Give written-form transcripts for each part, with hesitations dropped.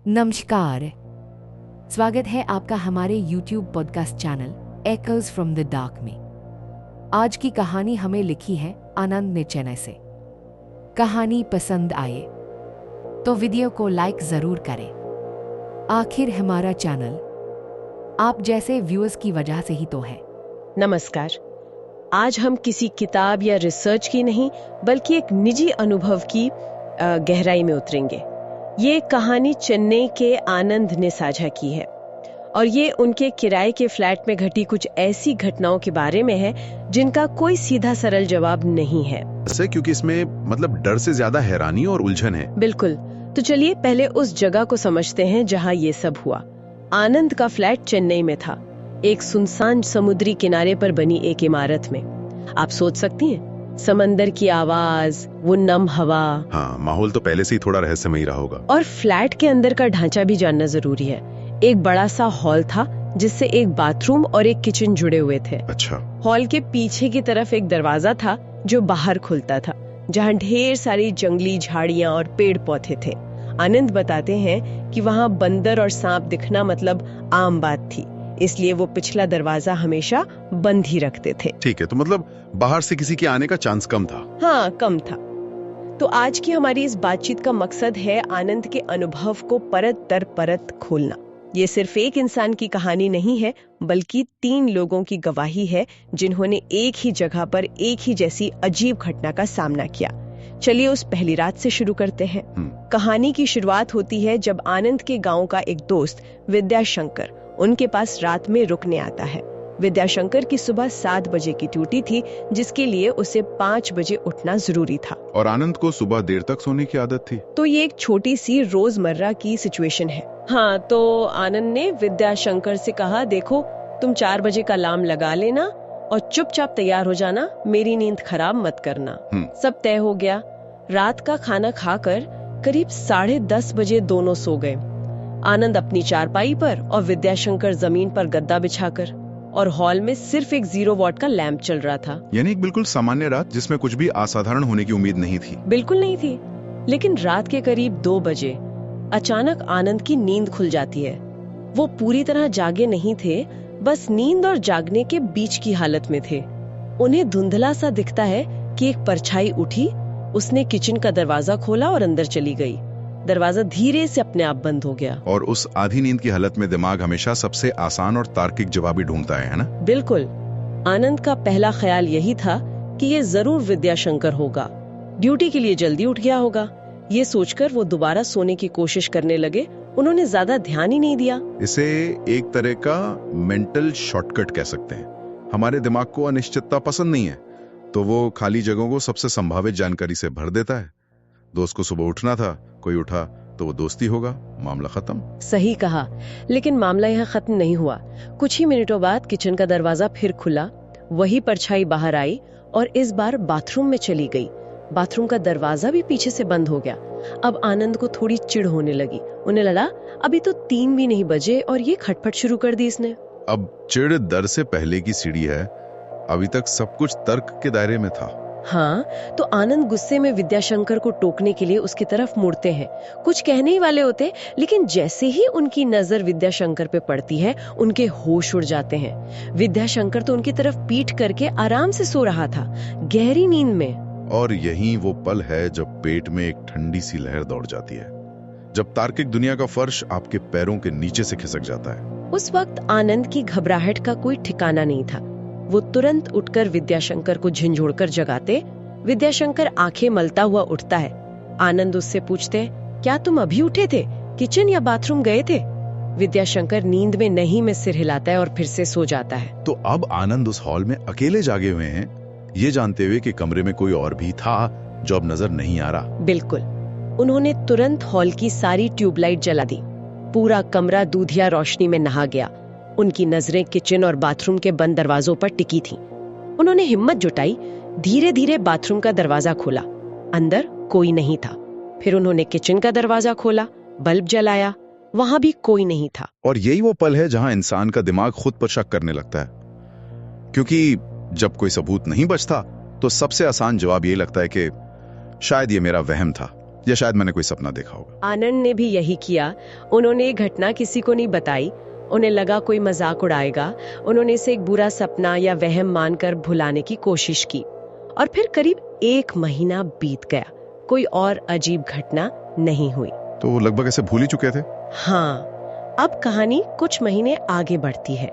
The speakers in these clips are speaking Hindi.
नमस्कार, स्वागत है आपका हमारे YouTube podcast channel echoes from the dark में। आज की कहानी हमें लिखी है आनंद ने चेन्नई से। कहानी पसंद आए तो वीडियो को लाइक जरूर करें। आखिर हमारा चैनल आप जैसे व्यूअर्स की वजह से ही तो है। नमस्कार। आज हम किसी किताब या रिसर्च की नहीं बल्कि एक निजी अनुभव की गहराई में उतरेंगे। ये कहानी चेन्नई के आनंद ने साझा की है और ये उनके किराए के फ्लैट में घटी कुछ ऐसी घटनाओं के बारे में है जिनका कोई सीधा सरल जवाब नहीं है। क्योंकि इसमें डर से ज्यादा हैरानी और उलझन है। बिल्कुल। तो चलिए पहले उस जगह को समझते हैं जहाँ ये सब हुआ। आनंद का फ्लैट चेन्नई में था, एक सुनसान समुद्री किनारे पर बनी एक इमारत में। आप सोच सकती हैं, समंदर की आवाज, वो नम हवा। हाँ, माहौल तो पहले से ही थोड़ा रहस्यमयी रहा होगा। और फ्लैट के अंदर का ढांचा भी जानना जरूरी है। एक बड़ा सा हॉल था जिससे एक बाथरूम और एक किचन जुड़े हुए थे। अच्छा। हॉल के पीछे की तरफ एक दरवाजा था जो बाहर खुलता था, जहाँ ढेर सारी जंगली झाड़ियाँ और पेड़ पौधे थे। आनंद बताते हैं कि वहाँ बंदर और सांप दिखना मतलब आम बात थी, इसलिए वो पिछला दरवाजा हमेशा बंद ही रखते थे। ठीक है, तो बाहर से किसी के आने का चांस कम था। हाँ, कम था। तो आज की हमारी इस बातचीत का मकसद है आनंद के अनुभव को परत दर परत खोलना। ये सिर्फ एक इंसान की कहानी नहीं है, बल्कि 3 लोगों की गवाही है जिन्होंने एक ही जगह पर एक ही जैसी अजीब घटना का सामना किया। चलिए उस पहली रात से शुरू करते हैं। कहानी की शुरुआत होती है जब आनंद के गांव का एक दोस्त विद्याशंकर उनके पास रात में रुकने आता है। विद्याशंकर की सुबह 7 बजे की ड्यूटी थी, जिसके लिए उसे 5 बजे उठना जरूरी था। और आनंद को सुबह देर तक सोने की आदत थी। तो ये एक छोटी सी रोजमर्रा की सिचुएशन है। हाँ, तो आनंद ने विद्याशंकर से कहा, देखो तुम 4 बजे का अलार्म लगा लेना और चुपचाप तैयार हो जाना, मेरी नींद खराब मत करना। सब तय हो गया। रात का खाना खाकर करीब 10:30 बजे दोनों सो गए। आनंद अपनी चारपाई पर और विद्याशंकर जमीन पर गद्दा बिछाकर। और हॉल में सिर्फ एक 0 वॉट का लैंप चल रहा था। यानी एक बिल्कुल सामान्य रात जिसमें कुछ भी असाधारण होने की उम्मीद नहीं थी। बिल्कुल नहीं थी। लेकिन रात के करीब 2 बजे अचानक आनंद की नींद खुल जाती है। वो पूरी तरह जागे नहीं थे, बस नींद और जागने के बीच की हालत में थे। उन्हें धुंधला सा दिखता है कि एक परछाई उठी, उसने किचन का दरवाजा खोला और अंदर चली गई। दरवाजा धीरे से अपने आप बंद हो गया। और उस आधी नींद की हालत में दिमाग हमेशा सबसे आसान और तार्किक जवाब ही ढूंढता है ना? बिल्कुल। आनंद का पहला ख्याल यही था कि ये जरूर विद्याशंकर होगा, ड्यूटी के लिए जल्दी उठ गया होगा। ये सोचकर वो दोबारा सोने की कोशिश करने लगे। उन्होंने ज्यादा ध्यान ही नहीं दिया। इसे एक तरह का मेंटल शॉर्टकट कह सकते हैं। हमारे दिमाग को अनिश्चितता पसंद नहीं है, तो वो खाली जगहों को सबसे संभावित जानकारी से भर देता है। दोस्त को सुबह उठना था, कोई उठा तो वो दोस्ती होगा, मामला खत्म। सही कहा। लेकिन मामला यहाँ खत्म नहीं हुआ। कुछ ही मिनटों बाद किचन का दरवाजा फिर खुला, वही परछाई बाहर आई और इस बार बाथरूम में चली गई। बाथरूम का दरवाजा भी पीछे से बंद हो गया। अब आनंद को थोड़ी चिढ़ होने लगी। उन्हें लगा अभी तो 3 भी नहीं बजे और ये खटपट शुरू कर दी इसने। अब चिढ़ दर से पहले की सीढ़ी है। अभी तक सब कुछ तर्क के दायरे में था। हाँ, तो आनंद गुस्से में विद्याशंकर को टोकने के लिए उसकी तरफ मुड़ते हैं। कुछ कहने ही वाले होते, लेकिन जैसे ही उनकी नजर विद्याशंकर पे पड़ती है, उनके होश उड़ जाते हैं। विद्याशंकर तो उनकी तरफ पीठ करके आराम से सो रहा था, गहरी नींद में। और यही वो पल है जब पेट में एक ठंडी सी लहर दौड़ जाती है, जब तार्किक दुनिया का फर्श आपके पैरों के नीचे से खिसक जाता है। उस वक्त आनंद की घबराहट का कोई ठिकाना नहीं था। वो तुरंत उठकर विद्याशंकर को झंझोड़कर जगाते। विद्याशंकर आंखें मलता हुआ उठता है। आनंद उससे पूछते, क्या तुम अभी उठे थे? किचन या बाथरूम गए थे? विद्याशंकर नींद में नहीं में सिर हिलाता है और फिर से सो जाता है। तो अब आनंद उस हॉल में अकेले जागे हुए हैं, ये जानते हुए कि कमरे में कोई और भी था जो अब नजर नहीं आ रहा। बिल्कुल। उन्होंने तुरंत हॉल की सारी ट्यूबलाइट जला दी। पूरा कमरा दूधिया रोशनी में नहा गया। उनकी नजरें किचन और बाथरूम के बंद दरवाजों पर टिकी थीं। उन्होंने हिम्मत जुटाई, धीरे धीरे बाथरूम का दरवाजा खोला। अंदर कोई नहीं था। फिर उन्होंने किचन का दरवाजा खोला, बल्ब जलाया, वहां भी कोई नहीं था। और यही वो पल है जहां इंसान का दिमाग खुद पर शक करने लगता है, क्योंकि जब कोई सबूत नहीं बचता तो सबसे आसान जवाब ये लगता है कि शायद ये मेरा वहम था। या शायद मैंने कोई सपना देखा होगा। आनंद ने भी यही किया। उन्होंने ये घटना किसी को नहीं बताई। उन्हें लगा कोई मजाक उड़ाएगा। उन्होंने इसे एक बुरा सपना या वहम मानकर भुलाने की कोशिश की। और फिर करीब 1 महीना बीत गया, कोई और अजीब घटना नहीं हुई। तो वो लगभग ऐसे भूल ही चुके थे। हाँ, अब कहानी कुछ महीने आगे बढ़ती है।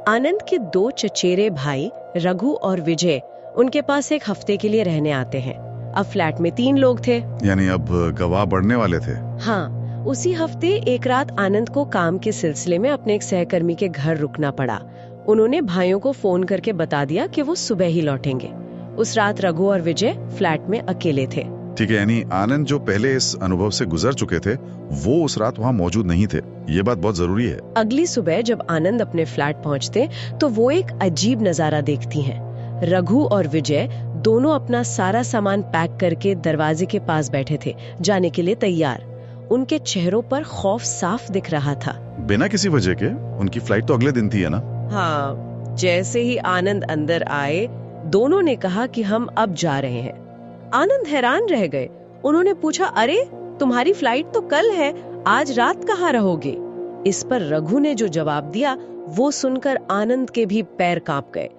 आनंद के 2 चचेरे भाई रघु और विजय उनके पास एक हफ्ते के लिए रहने आते हैं। अब फ्लैट में 3 लोग थे। यानी अब गवाह बढ़ने वाले थे। हाँ, उसी हफ्ते एक रात आनंद को काम के सिलसिले में अपने एक सहकर्मी के घर रुकना पड़ा। उन्होंने भाइयों को फोन करके बता दिया कि वो सुबह ही लौटेंगे। उस रात रघु और विजय फ्लैट में अकेले थे। ठीक है, यानी आनंद जो पहले इस अनुभव से गुजर चुके थे वो उस रात वहाँ मौजूद नहीं थे। ये बात बहुत जरूरी है। अगली सुबह जब आनंद अपने फ्लैट पहुँचते तो वो एक अजीब नजारा देखती हैं। रघु और विजय दोनों अपना सारा सामान पैक करके दरवाजे के पास बैठे थे, जाने के लिए तैयार। उनके चेहरों पर खौफ साफ दिख रहा था। बिना किसी वजह के? उनकी फ्लाइट तो अगले दिन थी, है ना? हाँ, जैसे ही आनंद अंदर आए दोनों ने कहा कि हम अब जा रहे हैं। आनंद हैरान रह गए। उन्होंने पूछा, अरे तुम्हारी फ्लाइट तो कल है, आज रात कहाँ रहोगे? इस पर रघु ने जो जवाब दिया वो सुनकर आनंद के भी पैर कांप गए।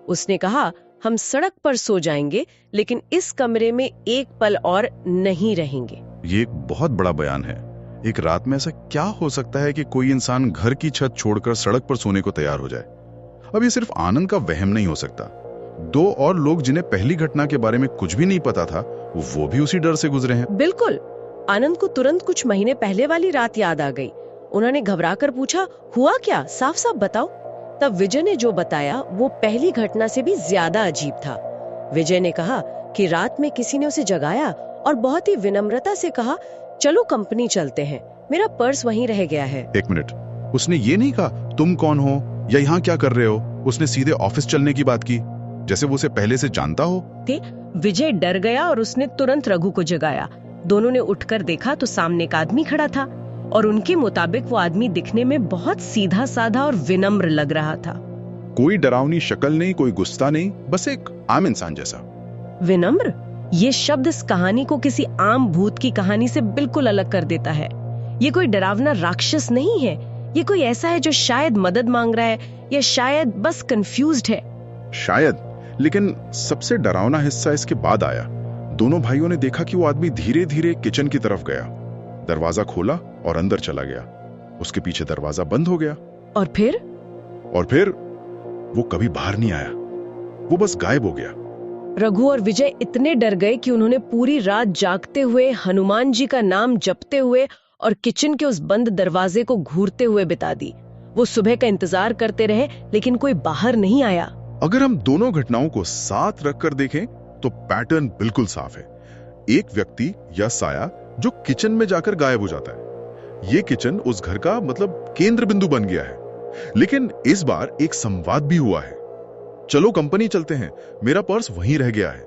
उसने कहा, हम सड़क पर सो जाएंगे लेकिन इस कमरे में एक पल और नहीं रहेंगे। ये एक बहुत बड़ा बयान है। एक रात में ऐसा क्या हो सकता है कि कोई इंसान घर की छत छोड़कर सड़क पर सोने को तैयार हो जाए? अब ये सिर्फ आनंद का वहम नहीं हो सकता। 2 और लोग जिन्हें पहली घटना के बारे में कुछ भी नहीं पता था वो भी उसी डर से गुजरे हैं। बिल्कुल। आनंद को तुरंत कुछ महीने पहले वाली रात याद आ गई। उन्होंने घबराकर पूछा, हुआ क्या, साफ साफ बताओ। तब विजय ने जो बताया वो पहली घटना से भी ज्यादा अजीब था। विजय ने कहा कि रात में किसी ने उसे जगाया और बहुत ही विनम्रता से कहा, चलो कंपनी चलते हैं, मेरा पर्स वहीं रह गया है। 1 मिनट, उसने ये नहीं कहा तुम कौन हो या यहाँ क्या कर रहे हो? उसने सीधे ऑफिस चलने की बात की, जैसे वो उसे पहले से जानता हो। विजय डर गया और उसने तुरंत रघु को जगाया। दोनों ने उठकर देखा तो सामने एक आदमी खड़ा था और उनके मुताबिक वो आदमी दिखने में बहुत सीधा साधा और विनम्र लग रहा था। कोई डरावनी शक्ल नहीं, कोई गुस्सा नहीं, बस एक आम इंसान जैसा। विनम्र, ये शब्द इस कहानी को किसी आम भूत की कहानी से बिल्कुल अलग कर देता है। ये कोई डरावना राक्षस नहीं है। ये कोई ऐसा है जो शायद मदद मांग रहा है या शायद बस कंफ्यूज्ड है। शायद, लेकिन सबसे डरावना हिस्सा इसके बाद आया। दोनों भाइयों ने देखा कि वो आदमी धीरे धीरे किचन की तरफ गया, दरवाजा खोला और अंदर चला गया। उसके पीछे दरवाजा बंद हो गया। और फिर वो कभी बाहर नहीं आया, वो बस गायब हो गया। रघु और विजय इतने डर गए कि उन्होंने पूरी रात जागते हुए हनुमान जी का नाम जपते हुए और किचन के उस बंद दरवाजे को घूरते हुए बिता दी। वो सुबह का इंतजार करते रहे लेकिन कोई बाहर नहीं आया। अगर हम दोनों घटनाओं को साथ रखकर देखें तो पैटर्न बिल्कुल साफ है। एक व्यक्ति या साया जो किचन में जाकर गायब हो जाता है। ये किचन उस घर का मतलब केंद्र बिंदु बन गया है। लेकिन इस बार एक संवाद भी हुआ है, चलो कंपनी चलते हैं, मेरा पर्स वहीं रह गया है।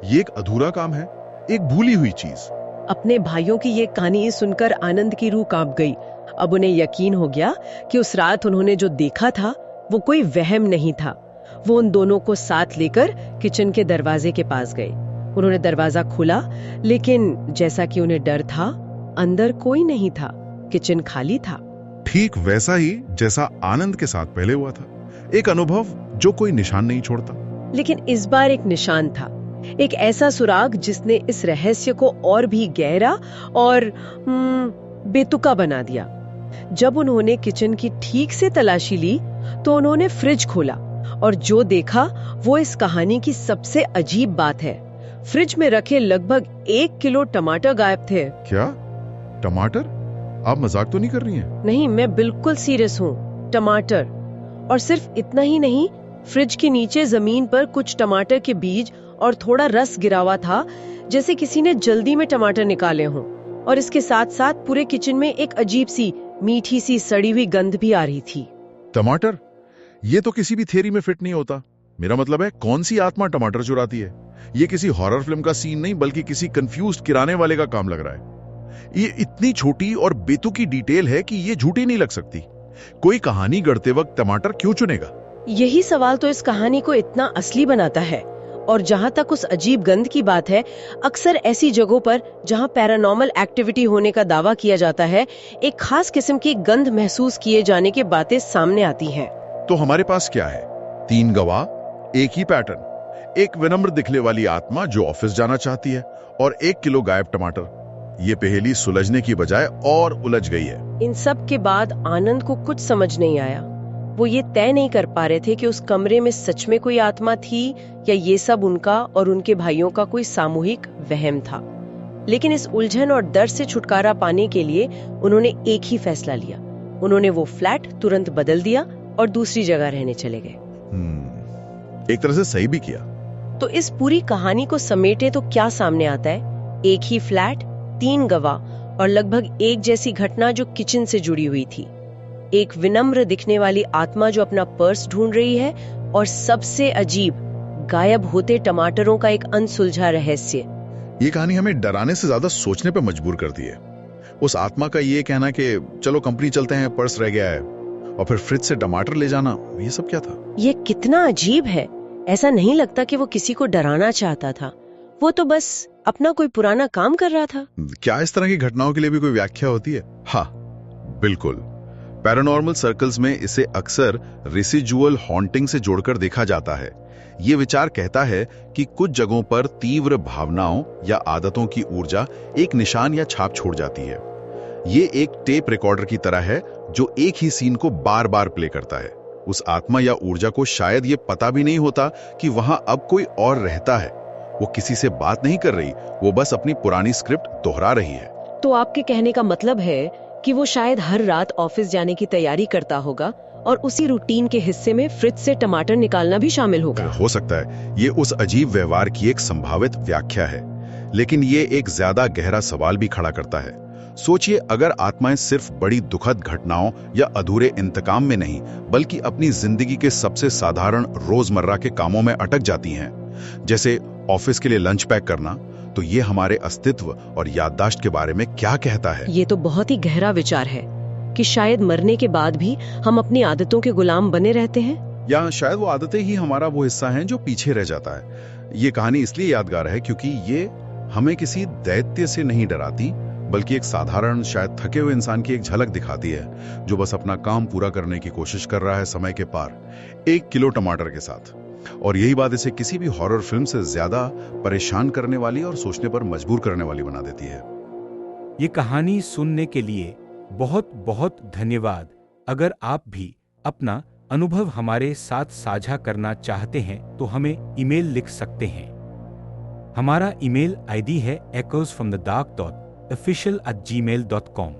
ये एक अधूरा काम है, एक भूली हुई चीज। अपने भाइयों की ये कहानी सुनकर आनंद की रूह कांप गई। अब उन्हें यकीन हो गया कि उस रात उन्होंने जो देखा था वो कोई वहम नहीं था। वो उन दोनों को साथ लेकर किचन के दरवाजे के पास गए। उन्होंने दरवाजा खोला लेकिन जैसा कि उन्हें डर था, अंदर कोई नहीं था। किचन खाली था, ठीक वैसा ही जैसा आनंद के साथ पहले हुआ था। एक अनुभव जो कोई निशान नहीं छोड़ता। लेकिन इस बार एक निशान था, एक ऐसा सुराग जिसने इस रहस्य को और भी गहरा और बेतुका बना दिया। जब उन्होंने किचन की ठीक से तलाशी ली तो उन्होंने फ्रिज खोला और जो देखा वो इस कहानी की सबसे अजीब बात है। फ्रिज में रखे लगभग 1 किलो टमाटर गायब थे। क्या टमाटर? आप मजाक तो नहीं कर रही हैं? नहीं, मैं बिल्कुल सीरियस हूँ। टमाटर, और सिर्फ इतना ही नहीं, फ्रिज के नीचे जमीन पर कुछ टमाटर के बीज और थोड़ा रस गिरा हुआ था, जैसे किसी ने जल्दी में टमाटर निकाले हों। और इसके साथ साथ पूरे किचन में एक अजीब सी मीठी सी सड़ी हुई गंध भी आ रही थी। टमाटर? ये तो किसी भी थ्योरी में फिट नहीं होता। मेरा मतलब है, कौन सी आत्मा टमाटर चुराती है? ये किसी हॉरर फिल्म का सीन नहीं बल्कि किसी कंफ्यूज्ड किराने वाले का काम लग रहा है। ये इतनी छोटी और बेतुकी डिटेल है कि ये झूठी नहीं लग सकती। कोई कहानी गढ़ते वक्त टमाटर क्यों चुनेगा? यही सवाल तो इस कहानी को इतना असली बनाता है। और जहां तक उस अजीब गंध की बात है, अक्सर ऐसी जगहों पर जहां पैरानॉर्मल एक्टिविटी होने का दावा किया जाता है, एक खास किस्म की गंध महसूस किए जाने की बातें सामने आती हैं। तो हमारे पास क्या है? 3 गवाह, एक ही पैटर्न, एक विनम्र दिखने वाली आत्मा जो ऑफिस जाना चाहती है, और 1 किलो गायब टमाटर। ये पहेली सुलझने की बजाय और उलझ गई है। इन सब के बाद आनंद को कुछ समझ नहीं आया। वो ये तय नहीं कर पा रहे थे कि उस कमरे में सच में कोई आत्मा थी या ये सब उनका और उनके भाइयों का कोई सामूहिक वहम था। लेकिन इस उलझन और डर से छुटकारा पाने के लिए उन्होंने एक ही फैसला लिया। उन्होंने वो फ्लैट तुरंत बदल दिया और दूसरी जगह रहने चले गए। एक तरह से सही भी किया। तो इस पूरी कहानी को समेटे तो क्या सामने आता है? एक ही फ्लैट, 3 गवाह और लगभग एक जैसी घटना जो किचन से जुड़ी हुई थी। एक विनम्र दिखने वाली आत्मा जो अपना पर्स ढूंढ रही है, और सबसे अजीब, गायब होते टमाटरों का एक अनसुलझा रहस्य। ये कहानी हमें डराने से ज्यादा सोचने पर मजबूर करती है। उस आत्मा का ये कहना कि चलो कंपनी चलते हैं, पर्स रह गया है, और फिर फ्रिज से टमाटर ले जाना, ये सब क्या था? ये कितना अजीब है। ऐसा नहीं लगता कि वो किसी को डराना चाहता था। वो तो बस अपना कोई पुराना काम कर रहा था। क्या इस तरह की घटनाओं के लिए भी कोई व्याख्या होती है? हाँ, बिल्कुल। पैरानॉर्मल सर्कल्स में इसे अक्सर रेसिजुअल हॉन्टिंग से जोड़कर देखा जाता है। ये विचार कहता है कि कुछ जगहों पर तीव्र भावनाओं या आदतों की ऊर्जा एक निशान या छाप छोड़ जाती है। ये एक टेप रिकॉर्डर की तरह है जो एक ही सीन को बार बार प्ले करता है। उस आत्मा या ऊर्जा को शायद ये पता भी नहीं होता कि वहां अब कोई और रहता है। वो किसी से बात नहीं कर रही, वो बस अपनी पुरानी स्क्रिप्ट दोहरा रही है। तो आपके कहने का मतलब है कि वो शायद हर रात ऑफिस जाने की तैयारी करता होगा और उसी रूटीन के हिस्से में फ्रिज से टमाटर निकालना भी शामिल होगा। हो सकता है। ये उस अजीब व्यवहार की एक संभावित व्याख्या है, लेकिन ये एक ज्यादा गहरा सवाल भी खड़ा करता है। सोचिए, अगर आत्माएं सिर्फ बड़ी दुखद घटनाओं या अधूरे इंतकाम में नहीं, बल्कि अपनी जिंदगी के सबसे साधारण रोजमर्रा के कामों में अटक जाती हैं, जैसे ऑफिस के लिए लंच पैक करना, तो ये हमारे अस्तित्व और याददाश्त के बारे में क्या कहता है? ये तो बहुत ही गहरा विचार है कि शायद मरने के बाद भी हम अपनी आदतों के गुलाम बने रहते हैं, या शायद वो आदतें ही हमारा वो हिस्सा हैं जो पीछे रह जाता है। ये कहानी इसलिए यादगार है क्योंकि ये हमें किसी दैत्य से नहीं डराती, बल्कि एक साधारण, शायद थके हुए इंसान की एक झलक दिखाती है जो बस अपना काम पूरा करने की कोशिश कर रहा है समय के पार, 1 किलो टमाटर के साथ। और यही बात इसे किसी भी हॉरर फिल्म से ज्यादा परेशान करने वाली और सोचने पर मजबूर करने वाली बना देती है। ये कहानी सुनने के लिए बहुत बहुत धन्यवाद। अगर आप भी अपना अनुभव हमारे साथ साझा करना चाहते हैं तो हमें ईमेल लिख सकते हैं। हमारा ईमेल आईडी है echoesfromthedark.official@gmail.com।